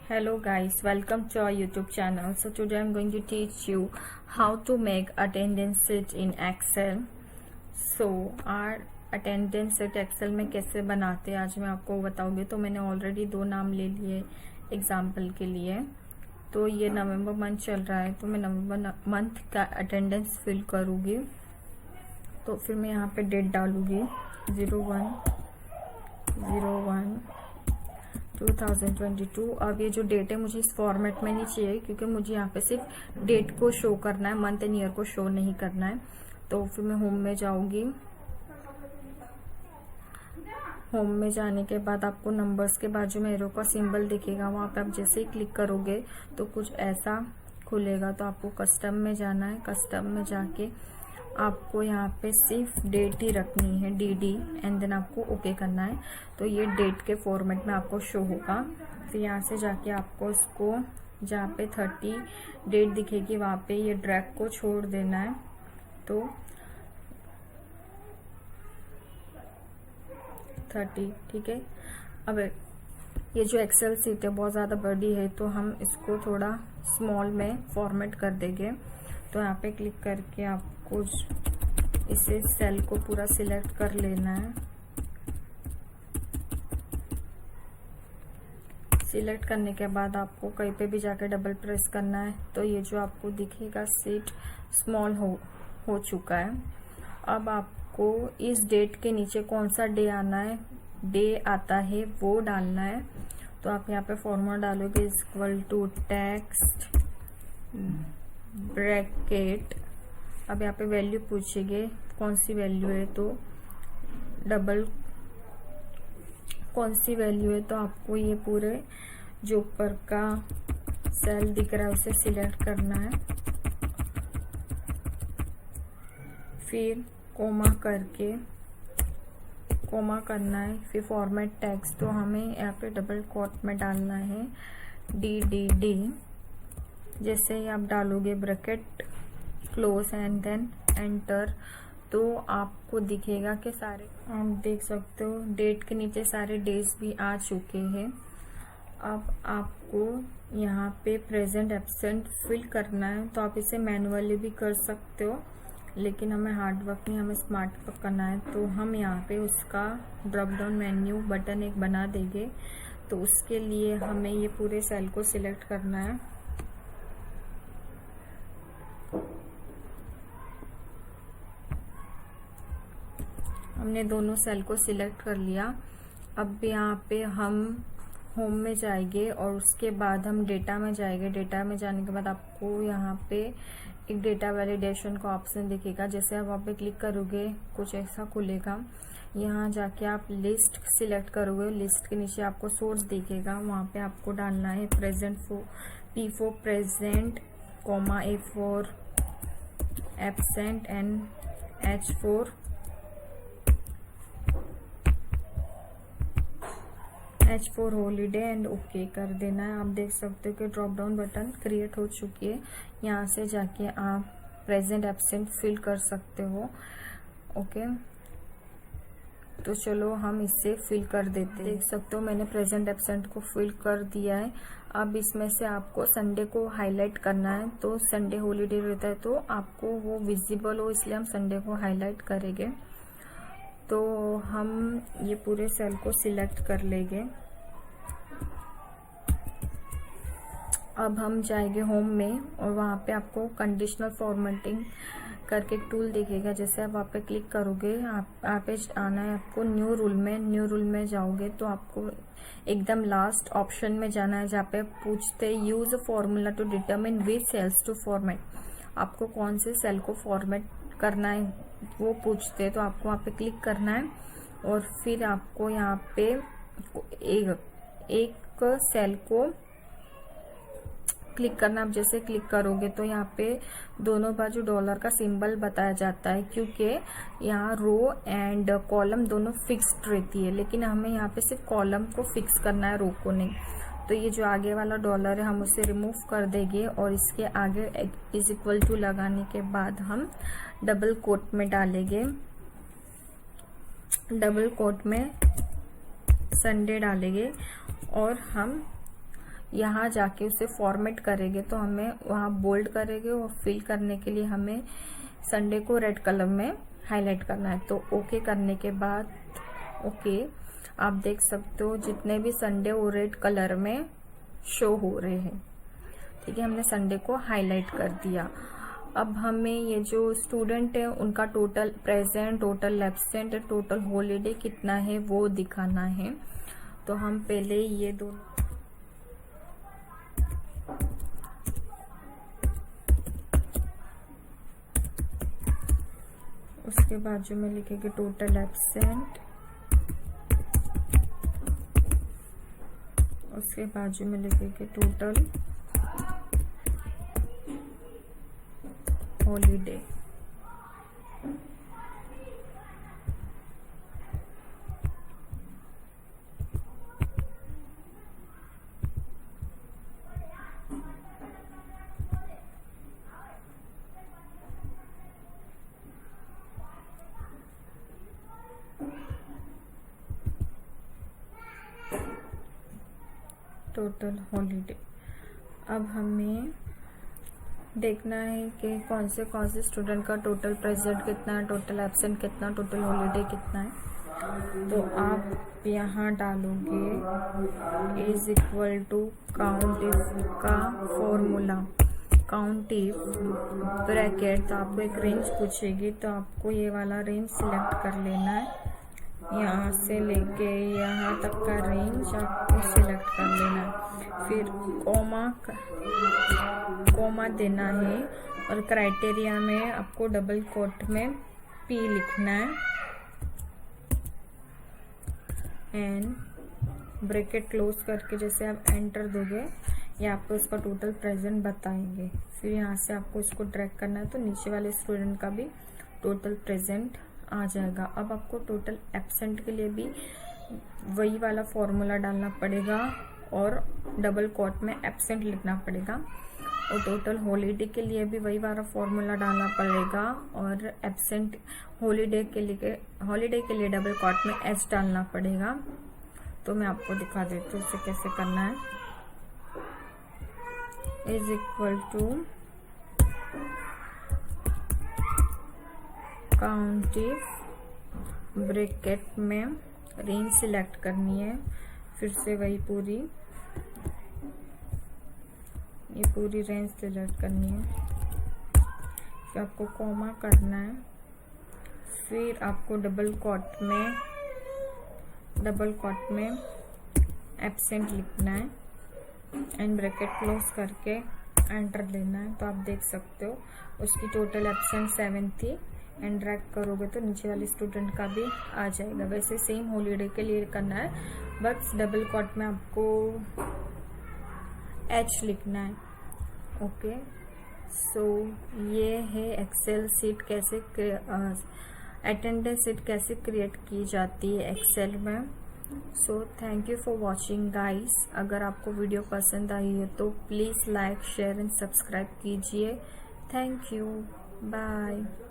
Hello guys, welcome to our YouTube channel. So today I'm going to teach you how to make attendance sheet in Excel. So our attendance sheet Excel में कैसे बनाते हैं आज मैं आपको बताऊंगी। तो मैंने ऑलरेडी 2 नाम ले लिए एग्जाम्पल के लिए। तो ये नवंबर मंथ चल रहा है तो मैं नवंबर मंथ का अटेंडेंस फिल करूँगी। तो फिर मैं यहाँ पे डेट डालूँगी 01/01/2022। अब ये जो डेट है मुझे इस फॉर्मेट में नहीं चाहिए क्योंकि मुझे यहाँ पे सिर्फ डेट को शो करना है, मंथ एंड ईयर को शो नहीं करना है। तो फिर मैं होम में जाऊंगी। होम में जाने के बाद आपको नंबर्स के बाद जो एरो का सिंबल दिखेगा वहाँ पे आप जैसे ही क्लिक करोगे तो कुछ ऐसा खुलेगा। तो आपको कस्टम में जाना है। कस्टम में जाके आपको यहाँ पे सिर्फ डेट ही रखनी है DD एंड देन आपको ओके करना है। तो ये डेट के फॉर्मेट में आपको शो होगा। फिर यहाँ से जाके आपको इसको जहाँ पे 30 डेट दिखेगी वहाँ पे ये ड्रैग को छोड़ देना है। तो 30 ठीक है। अब ये जो एक्सेल सीट है बहुत ज़्यादा बड़ी है तो हम इसको थोड़ा स्मॉल में फॉर्मेट कर देंगे। तो यहाँ पे क्लिक करके आपको इसे सेल को पूरा सिलेक्ट कर लेना है। सिलेक्ट करने के बाद आपको कहीं पे भी जाके डबल प्रेस करना है। तो ये जो आपको दिखेगा सीट स्मॉल हो चुका है। अब आपको इस डेट के नीचे कौन सा डे आना है, डे आता है वो डालना है। तो आप यहाँ पे फॉर्मूला डालोगे इक्वल टू टेक्स्ट ब्रैकेट। अब यहाँ पे वैल्यू पूछेंगे कौन सी वैल्यू है, तो डबल कौन सी वैल्यू है। तो आपको ये पूरे जो ऊपर का सेल दिख रहा है उसे सिलेक्ट करना है। फिर कोमा करना है। फिर फॉर्मेट टेक्स्ट तो हमें यहाँ पे डबल कोट में डालना है DDD। जैसे ही आप डालोगे bracket close and then enter तो आपको दिखेगा कि सारे आप देख सकते हो डेट के नीचे सारे डेज भी आ चुके हैं। अब आपको यहाँ पे प्रेजेंट एब्सेंट फिल करना है। तो आप इसे मैनुअली भी कर सकते हो लेकिन हमें हार्ड वर्क नहीं, हमें स्मार्ट वर्क करना है। तो हम यहाँ पे उसका ड्रॉप डाउन मेन्यू बटन एक बना देंगे। तो उसके लिए हमें ये पूरे सेल को सिलेक्ट करना है। हमने दोनों सेल को सिलेक्ट कर लिया। अब यहाँ पे हम होम में जाएंगे और उसके बाद हम डेटा में जाएंगे। डेटा में जाने के बाद आपको यहाँ पे एक डेटा वैलिडेशन का ऑप्शन दिखेगा। जैसे आप वहाँ पे क्लिक करोगे कुछ ऐसा खुलेगा। यहाँ जाके आप लिस्ट सिलेक्ट करोगे। लिस्ट के नीचे आपको सोर्स दिखेगा, वहाँ पे आपको डालना है P4 present A for absent and H for holiday and okay कर देना है। आप देख सकते हो कि ड्रॉप डाउन बटन क्रिएट हो चुकी है। यहाँ से जाके आप प्रेजेंट एब्सेंट फिल कर सकते हो। ओके तो चलो हम इससे फिल कर देते हैं। देख सकते हो मैंने प्रेजेंट एब्सेंट को फिल कर दिया है। अब इसमें से आपको संडे को हाईलाइट करना है। तो संडे हॉलीडे रहता है तो आपको वो विजिबल हो, इसलिए हम संडे को हाईलाइट करेंगे। तो हम ये पूरे सेल को सिलेक्ट कर लेंगे। अब हम जाएंगे होम में और वहाँ पे आपको कंडीशनल फॉर्मेटिंग करके एक टूल दिखेगा। जैसे आप वहाँ पे क्लिक करोगे आप पे आना है आपको न्यू रूल में। न्यू रूल में जाओगे तो आपको एकदम लास्ट ऑप्शन में जाना है जहाँ पे पूछते use formula to determine which cells to format. आपको कौन से सेल को फॉर्मेट करना है वो पूछते हैं। तो आपको वहाँ पे क्लिक करना है और फिर आपको यहाँ पे एक सेल को क्लिक करना। आप जैसे क्लिक करोगे तो यहाँ पे दोनों बाजू डॉलर का सिंबल बताया जाता है क्योंकि यहाँ रो एंड कॉलम दोनों फिक्स्ड रहती है, लेकिन हमें यहाँ पे सिर्फ कॉलम को फिक्स करना है, रो को नहीं। तो ये जो आगे वाला डॉलर है हम उसे रिमूव कर देंगे और इसके आगे इज इक्वल टू लगाने के बाद हम डबल कोट में डालेंगे। डबल कोट में संडे डालेंगे और हम यहाँ जाके उसे फॉर्मेट करेंगे तो हमें वहाँ बोल्ड करेंगे और फिल करने के लिए हमें संडे को रेड कलर में हाईलाइट करना है। तो ओके करने के बाद ओके आप देख सकते हो जितने भी संडे वो रेड कलर में शो हो रहे हैं। ठीक है, हमने संडे को हाईलाइट कर दिया। अब हमें ये जो स्टूडेंट है उनका total present, total absent, total holiday कितना है वो दिखाना है। तो हम पहले ये दोनों उसके बाजू में लिखेंगे टोटल एब्सेंट, उसके बाजू में लिखेंगे टोटल हॉलीडे। Total holiday. अब हमें देखना है कि कौन से स्टूडेंट का टोटल प्रेजेंट कितना है, टोटल एब्सेंट कितना, टोटल हॉलीडे कितना है। तो आप यहाँ डालोगे is equal to count if का फॉर्मूला, काउंट इफ ब्रैकेट, तो आपको एक रेंज पूछेगी तो आपको ये वाला रेंज सिलेक्ट कर लेना है। यहाँ से लेके यहाँ तक का रेंज आपको सिलेक्ट कर लेना है। फिर कोमा देना है और क्राइटेरिया में आपको डबल कोट में P लिखना है एंड ब्रैकेट क्लोज करके जैसे आप एंटर दोगे ये आपको इसका टोटल प्रेजेंट बताएंगे। फिर यहाँ से आपको इसको ड्रैग करना है तो नीचे वाले स्टूडेंट का भी टोटल प्रेजेंट आ जाएगा। अब आपको टोटल एब्सेंट के लिए भी वही वाला फॉर्मूला डालना पड़ेगा और डबल कोट में एब्सेंट लिखना पड़ेगा, और टोटल हॉलीडे के लिए भी वही वाला फॉर्मूला डालना पड़ेगा और एब्सेंट हॉलीडे के लिए डबल कोट में एच डालना पड़ेगा। तो मैं आपको दिखा देती हूँ इसे कैसे करना है। Is equal to count if bracket में रेंज सिलेक्ट करनी है, फिर से वही पूरी रेंज सिलेक्ट करनी है, फिर आपको कॉमा करना है, फिर आपको डबल कोट में एब्सेंट लिखना है एंड ब्रैकेट क्लोज करके एंटर देना है। तो आप देख सकते हो उसकी टोटल एब्सेंट 7 थी एंड ड्रैग करोगे तो नीचे वाले स्टूडेंट का भी आ जाएगा। वैसे सेम हॉलीडे के लिए करना है, बस डबल कोट में आपको H लिखना है। ओके, सो ये है एक्सेल सीट कैसे अटेंडेंस सीट कैसे क्रिएट की जाती है एक्सेल में। So thank you for watching guys. अगर आपको वीडियो पसंद आई हो तो please like, share and subscribe कीजिए। Thank you, bye.